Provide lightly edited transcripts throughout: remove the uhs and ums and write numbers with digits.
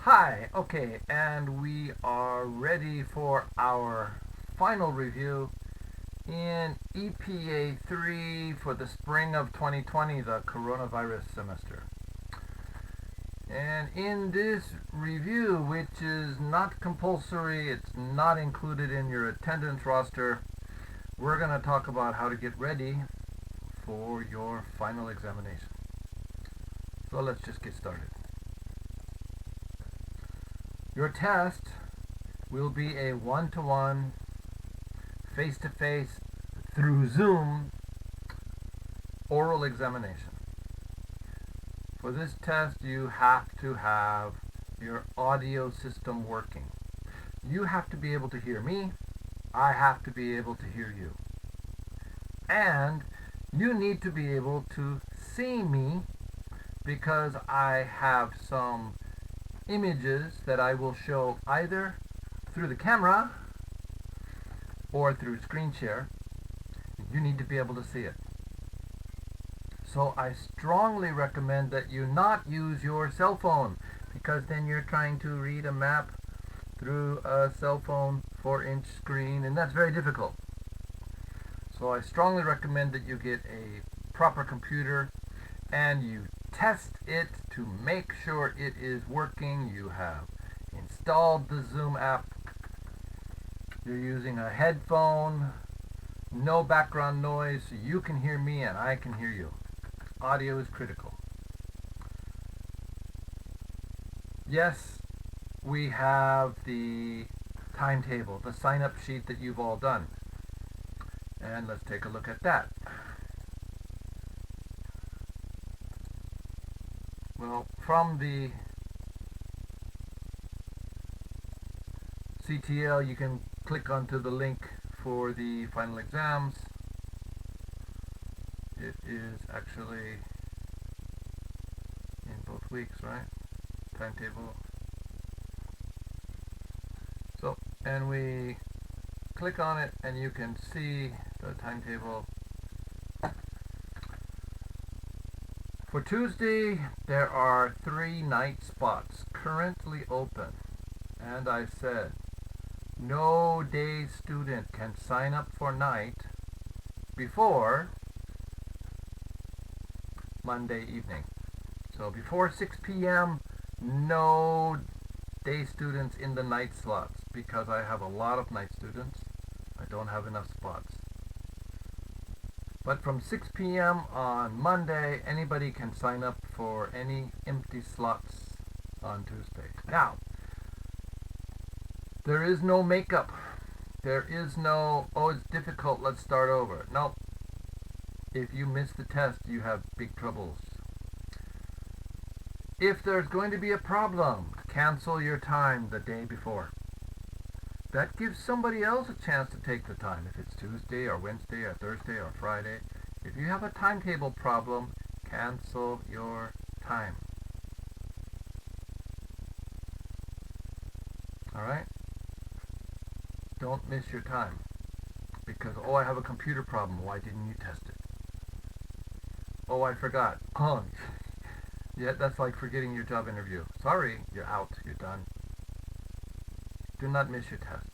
Hi, okay, and we are ready for our final review in EPA3 for the spring of 2020, the coronavirus semester. And in this review, which is not compulsory, it's not included in your attendance roster, we're going to talk about how to get ready for your final examination. So let's just get started. Your test will be a one-to-one, face-to-face, through Zoom, oral examination. For this test, you have to have your audio system working. You have to be able to hear me. I have to be able to hear you. And you need to be able to see me because I have some images that I will show either through the camera or through screen share. You need to be able to see it. So I strongly recommend that you not use your cell phone, because then you're trying to read a map through a cell phone 4-inch screen, and that's very difficult. So I strongly recommend that you get a proper computer and you test it to make sure it is working. You have installed the Zoom app. You're using a headphone, no background noise, so you can hear me and I can hear you. Audio is critical. Yes, we have the timetable, the sign-up sheet that you've all done. And let's take a look at that. Well, from the CTL, you can click onto the link for the final exams. It is actually in both weeks, right? Timetable. So, and we click on it and you can see the timetable. For Tuesday, there are 3 night spots currently open. And I said, no day student can sign up for night before Monday evening. So before 6 p.m., no day students in the night slots, because I have a lot of night students. I don't have enough spots. But from 6 p.m. on Monday, anybody can sign up for any empty slots on Tuesday. Now, there is no makeup. There is no, oh, it's difficult, let's start over. No. If you miss the test, you have big troubles. If there's going to be a problem, cancel your time the day before. That gives somebody else a chance to take the time, if it's Tuesday or Wednesday or Thursday or Friday. If you have a timetable problem, cancel your time. Alright? Don't miss your time. Because, oh, I have a computer problem. Why didn't you test it? Oh, I forgot. Oh, yeah, that's like forgetting your job interview. Sorry, you're out. You're done. Do not miss your test.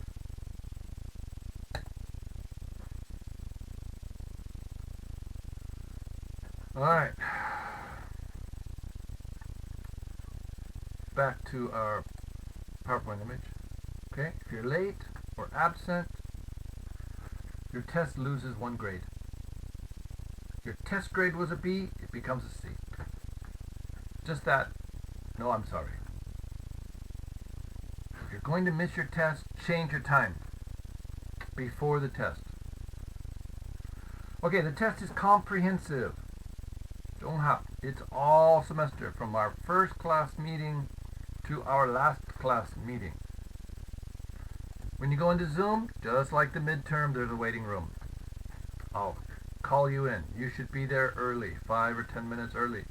Alright. Back to our PowerPoint image. Okay, if you're late or absent, your test loses 1 grade. If your test grade was a B, it becomes a C. Just that. No, I'm sorry. If you're going to miss your test, change your time before the test. Okay, the test is comprehensive. It's all semester, from our first class meeting to our last class meeting. When you go into Zoom, just like the midterm, there's a waiting room. I'll call you in. You should be there early, 5 or 10 minutes early.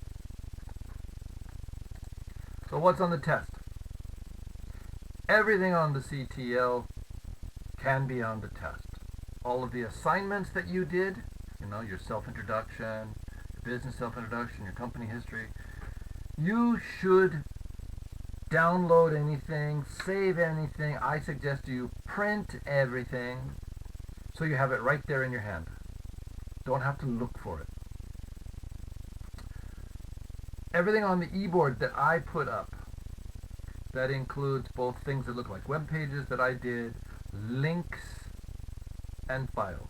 So what's on the test? Everything on the CTL can be on the test. All of the assignments that you did, your self-introduction, your business self-introduction, your company history, you should download anything, save anything. I suggest you print everything so you have it right there in your hand. Don't have to look for it. Everything on the e-board that I put up, that includes both things that look like web pages that I did, links, and files.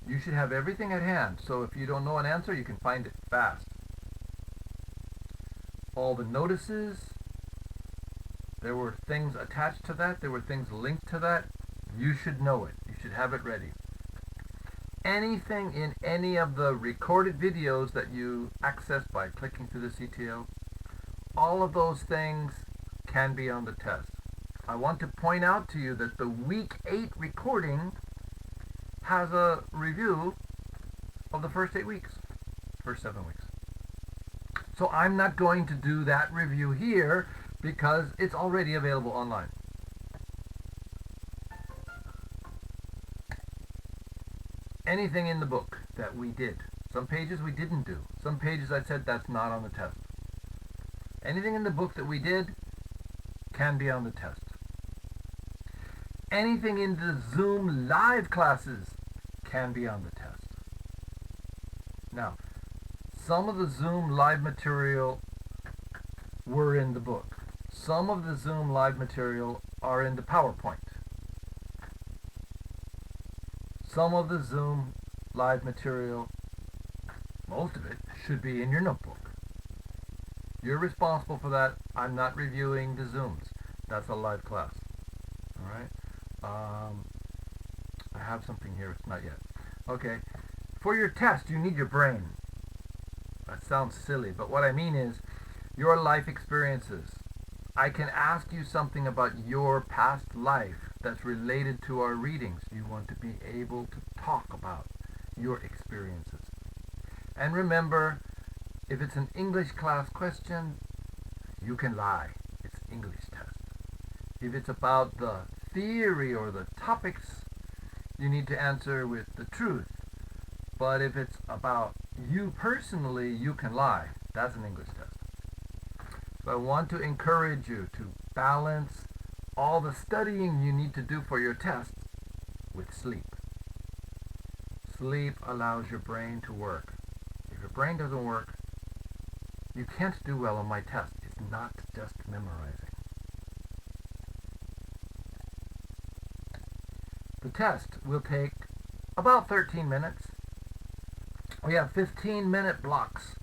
You should have everything at hand, so if you don't know an answer, you can find it fast. All the notices, there were things attached to that, there were things linked to that. You should know it. You should have it ready. Anything in any of the recorded videos that you access by clicking through the CTO, all of those things can be on the test. I want to point out to you that the week 8 recording has a review of the first 8 weeks, first 7 weeks. So I'm not going to do that review here because it's already available online. Anything in the book that we did. Some pages we didn't do. Some pages I said that's not on the test. Anything in the book that we did can be on the test. Anything in the Zoom live classes can be on the test. Now, some of the Zoom live material were in the book. Some of the Zoom live material are in the PowerPoint. Some of the Zoom live material, most of it, should be in your notebook. You're responsible for that. I'm not reviewing the Zooms. That's a live class. All right? I have something here. It's not yet. Okay. For your test, you need your brain. That sounds silly, but what I mean is your life experiences. I can ask you something about your past life that's related to our readings. You want to be able to talk about your experiences. And remember, if it's an English class question, you can lie. It's English test. If it's about the theory or the topics, you need to answer with the truth. But if it's about you personally, you can lie. That's an English test. So I want to encourage you to balance all the studying you need to do for your test with sleep. Sleep allows your brain to work. If your brain doesn't work, you can't do well on my test. It's not just memorizing. The test will take about 13 minutes. We have 15-minute blocks,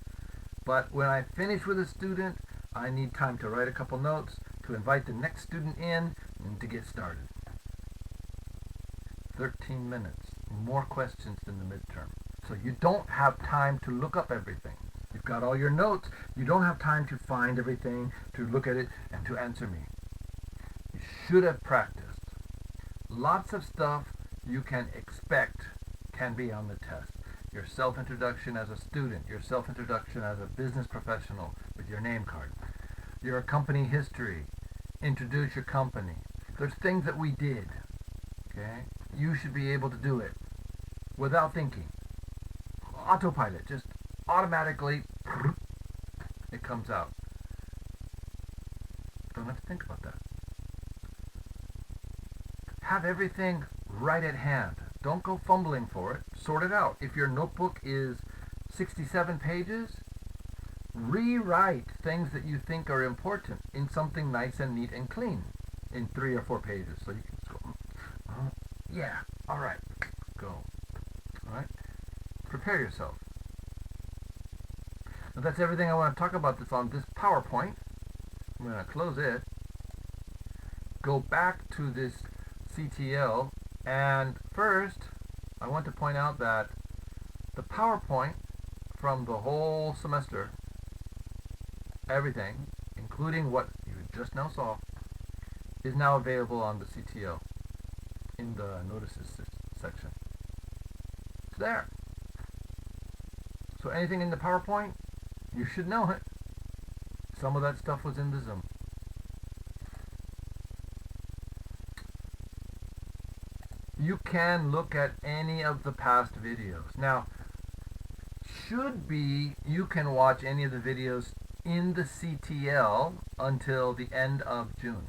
but when I finish with a student, I need time to write a couple notes, to invite the next student in, and to get started. 13 minutes, more questions than the midterm. So you don't have time to look up everything. You've got all your notes. You don't have time to find everything, to look at it, and to answer me. You should have practiced. Lots of stuff you can expect can be on the test. Your self-introduction as a student, your self-introduction as a business professional with your name card, your company history, introduce your company. There's things that we did, okay? You should be able to do it without thinking. Autopilot, just automatically, it comes out. Don't have to think about that. Have everything right at hand. Don't go fumbling for it. Sort it out. If your notebook is 67 pages, rewrite things that you think are important in something nice and neat and clean in 3 or 4 pages. So you can just go, yeah, all right, go. All right? Prepare yourself. Now that's everything I want to talk about that's on this PowerPoint. I'm going to close it. Go back to this CTL. And first, I want to point out that the PowerPoint from the whole semester, everything, including what you just now saw, is now available on the CTO in the notices section. It's there. So anything in the PowerPoint, you should know it. Some of that stuff was in the Zoom. You can look at any of the past videos. Now, you can watch any of the videos in the CTL until the end of June.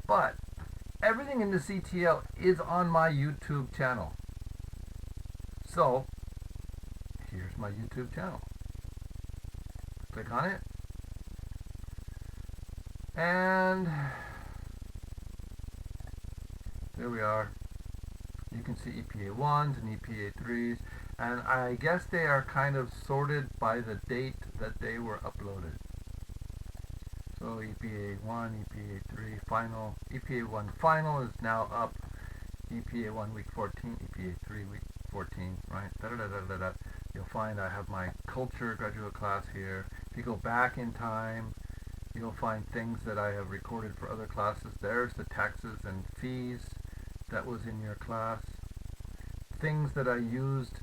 But everything in the CTL is on my YouTube channel. So here's my YouTube channel. Click on it. And there we are. You can see EPA1s and EPA3s, and I guess they are kind of sorted by the date that they were uploaded. So EPA1, EPA3 final, EPA1 final is now up, EPA1 week 14, EPA3 week 14, right? You'll find I have my culture graduate class here. If you go back in time, you'll find things that I have recorded for other classes. There's the taxes and fees that was in your class. Things that I used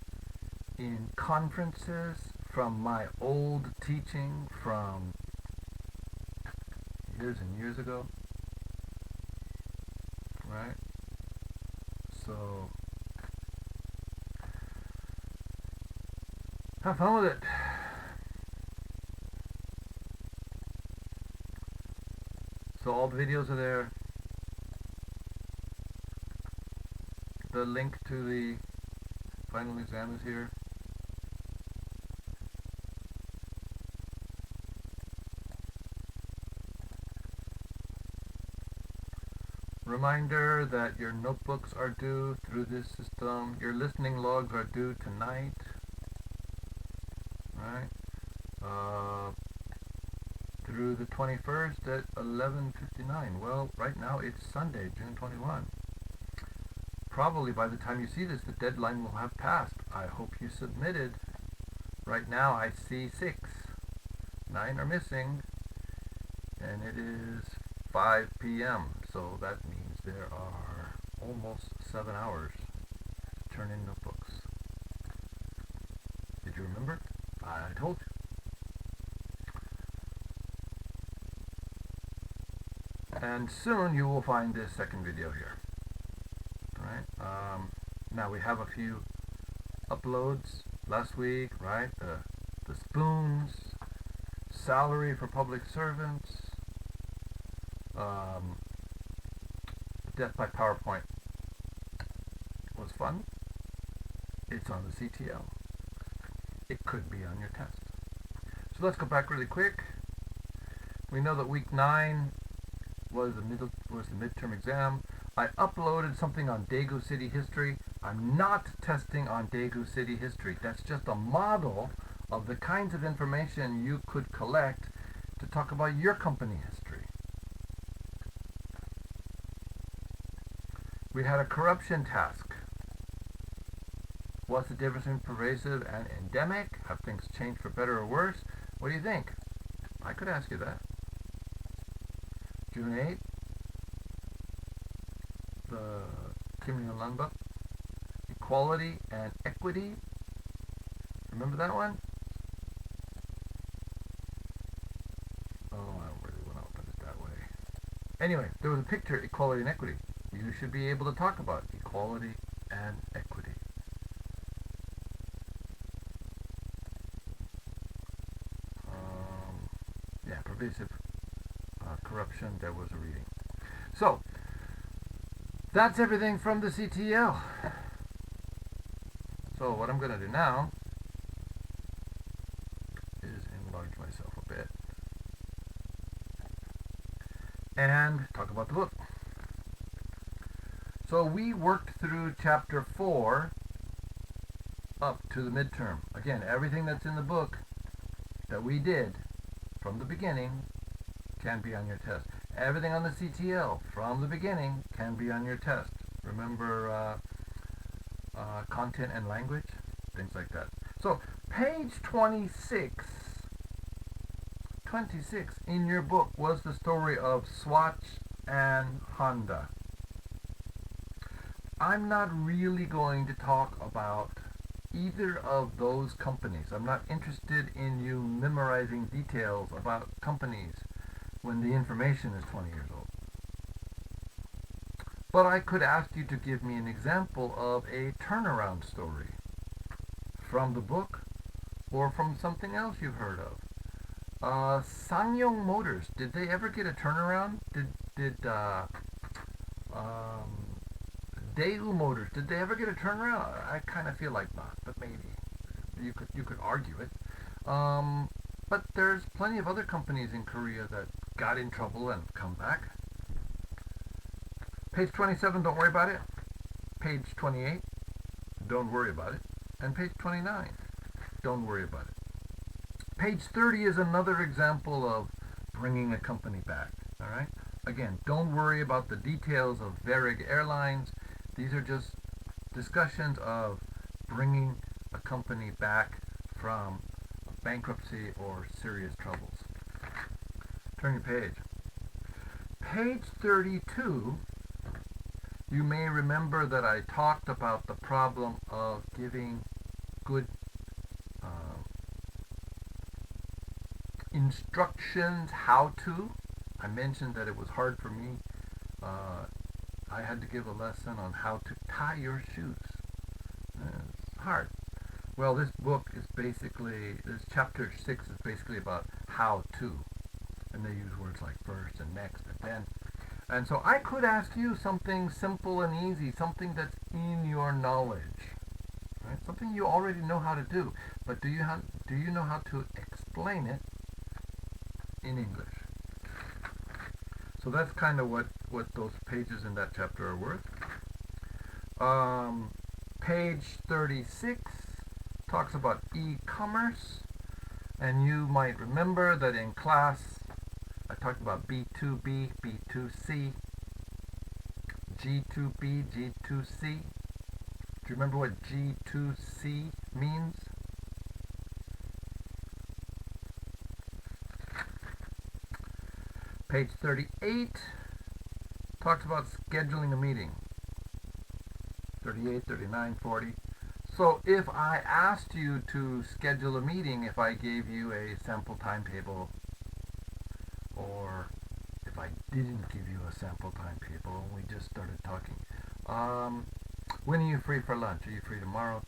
in conferences from my old teaching from years and years ago, right? So have fun with it. So all the videos are there. The link to the final exam is here. Reminder that your notebooks are due through this system. Your listening logs are due tonight. Right? Through the 21st at 11:59. Well, right now it's Sunday, June 21. Probably by the time you see this, the deadline will have passed. I hope you submitted. Right now I see 6. 9 are missing. And it is 5 p.m. So that means there are almost 7 hours to turn in notebooks. Did you remember? I told you. And soon you will find this second video here. Right? Now we have a few uploads last week, right? The spoons, salary for public servants, death by PowerPoint was fun. It's on the CTL. It could be on your test. So let's go back really quick. We know that week 9 was the midterm exam. I uploaded something on Daegu City history. I'm not testing on Daegu City history. That's just a model of the kinds of information you could collect to talk about your company history. We had a corruption task. What's the difference between pervasive and endemic? Have things changed for better or worse? What do you think? I could ask you that. June 8th. The criminal landbook, equality and equity. Remember that one? Oh, I don't really want to open it that way. Anyway, there was a picture, equality and equity. You should be able to talk about equality and equity. Yeah, pervasive corruption, there was a reading. So, that's everything from the CTL. So what I'm going to do now is enlarge myself a bit and talk about the book. So we worked through chapter 4 up to the midterm. Again, everything that's in the book that we did from the beginning can be on your test. Everything on the CTL from the beginning can be on your test. Remember content and language? Things like that. So page 26 in your book was the story of Swatch and Honda. I'm not really going to talk about either of those companies. I'm not interested in you memorizing details about companies when the information is 20 years old. But I could ask you to give me an example of a turnaround story from the book or from something else you've heard of. Sanyong Motors, did they ever get a turnaround? Did um, Daewoo Motors, did they ever get a turnaround? I kind of feel like not, but maybe you could argue it. But there's plenty of other companies in Korea that got in trouble and come back. Page 27, don't worry about it. Page 28, don't worry about it. And page 29, don't worry about it. Page 30 is another example of bringing a company back. All right. Again, don't worry about the details of Varig Airlines. These are just discussions of bringing a company back from bankruptcy or serious troubles. Turn your page. Page 32, you may remember that I talked about the problem of giving good instructions, how to. I mentioned that it was hard for me. I had to give a lesson on how to tie your shoes. It's hard. Well, this book is basically, this chapter 6 is basically about how to. And they use words like first and next and then. And so I could ask you something simple and easy, something that's in your knowledge, right? Something you already know how to do, but do you know how to explain it in English? So that's kind of what those pages in that chapter are worth. Page 36 talks about e-commerce, and you might remember that in class I talked about B2B, B2C, G2B, G2C. Do you remember what G2C means? Page 38 talks about scheduling a meeting. 38, 39, 40. So if I asked you to schedule a meeting, if I gave you a sample timetable, or if I didn't give you a sample timetable and we just started talking, when are you free for lunch? Are you free tomorrow?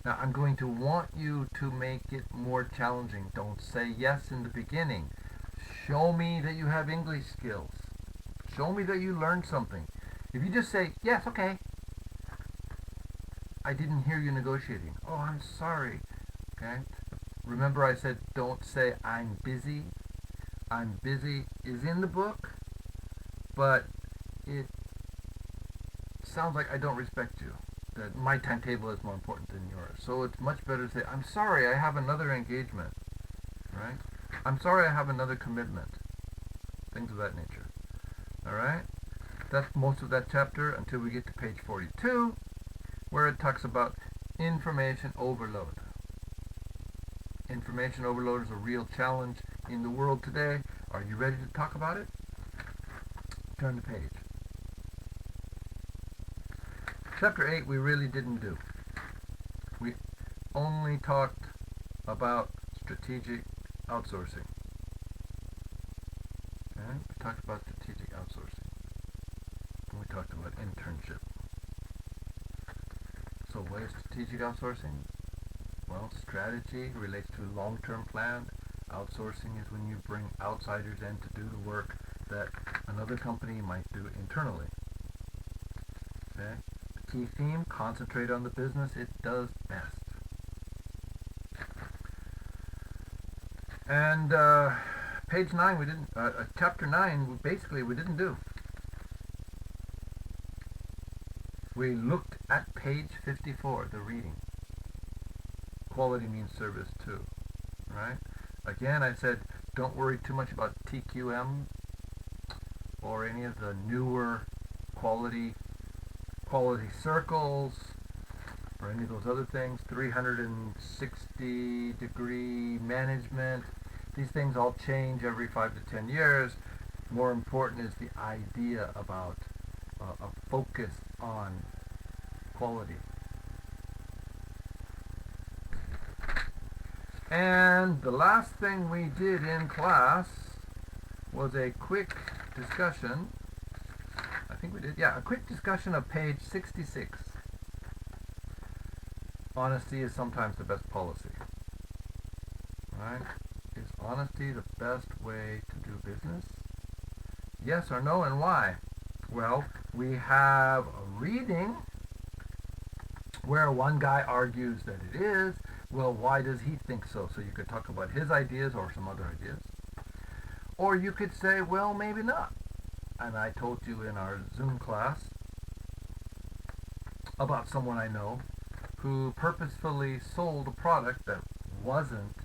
Now I'm going to want you to make it more challenging. Don't say yes in the beginning. Show me that you have English skills. Show me that you learned something. If you just say, yes, okay, I didn't hear you negotiating. Oh, I'm sorry. Okay? Remember I said don't say I'm busy. I'm busy is in the book, but it sounds like I don't respect you. That my timetable is more important than yours. So it's much better to say, I'm sorry, I have another engagement. Right? I'm sorry, I have another commitment. Things of that nature. Alright? That's most of that chapter until we get to page 42, where it talks about information overload. Information overload is a real challenge in the world today. Are you ready to talk about it? Turn the page. Chapter 8 we really didn't do. We only talked about strategic outsourcing. Okay? We talked about strategic outsourcing. And we talked about internship. So what is strategic outsourcing? Well, strategy relates to long-term plan. Outsourcing is when you bring outsiders in to do the work that another company might do internally. Okay? The key theme, concentrate on the business it does best. And page 9 we didn't, chapter 9 basically we didn't do. We looked at page 54, the reading. Quality means service too, right? Again, I said don't worry too much about TQM or any of the newer quality circles or any of those other things. 360-degree management. These things all change every 5 to 10 years. More important is the idea about a focus on quality. And the last thing we did in class was a quick discussion. I think we did, yeah, a quick discussion of page 66. Honesty is sometimes the best policy. Right? Is honesty the best way to do business? Yes or no, and why? Well, we have a reading where one guy argues that it is. Well, why does he think so? So you could talk about his ideas or some other ideas. Or you could say, well, maybe not. And I told you in our Zoom class about someone I know who purposefully sold a product that wasn't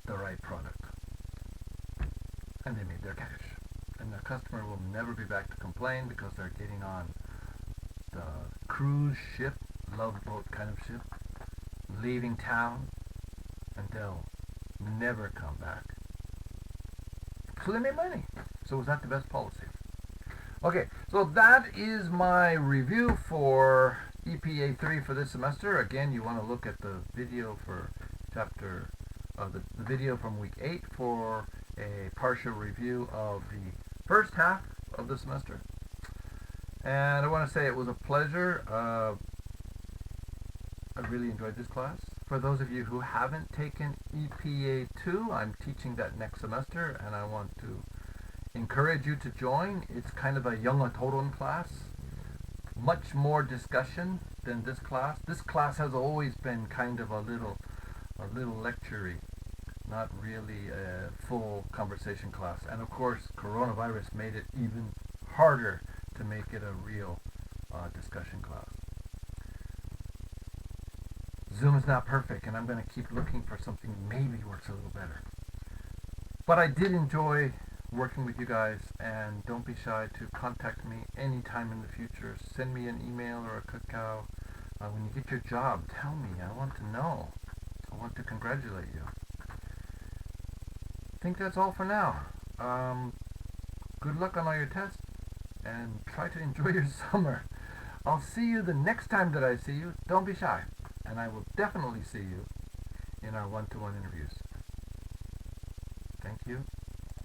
the right product. And they made their cash. And the customer will never be back to complain because they're getting on the cruise ship, love boat kind of ship, leaving town, and they'll never come back. So they made money. So was that the best policy? Okay, so that is my review for EPA3 for this semester. Again, you want to look at the video for the video from week 8 for a partial review of the first half of the semester. And I want to say it was a pleasure. I really enjoyed this class. For those of you who haven't taken EPA2, I'm teaching that next semester, and I want to encourage you to join. It's kind of a young adult class. Much more discussion than this class. This class has always been kind of a little lecture-y, not really a full conversation class. And of course, coronavirus made it even harder to make it a real discussion class. Zoom is not perfect, and I'm going to keep looking for something maybe works a little better. But I did enjoy working with you guys, and don't be shy to contact me anytime in the future. Send me an email or a cacao. When you get your job, tell me. I want to know. I want to congratulate you. I think that's all for now. Good luck on all your tests, and try to enjoy your summer. I'll see you the next time that I see you. Don't be shy. And I will definitely see you in our one-to-one interviews. Thank you.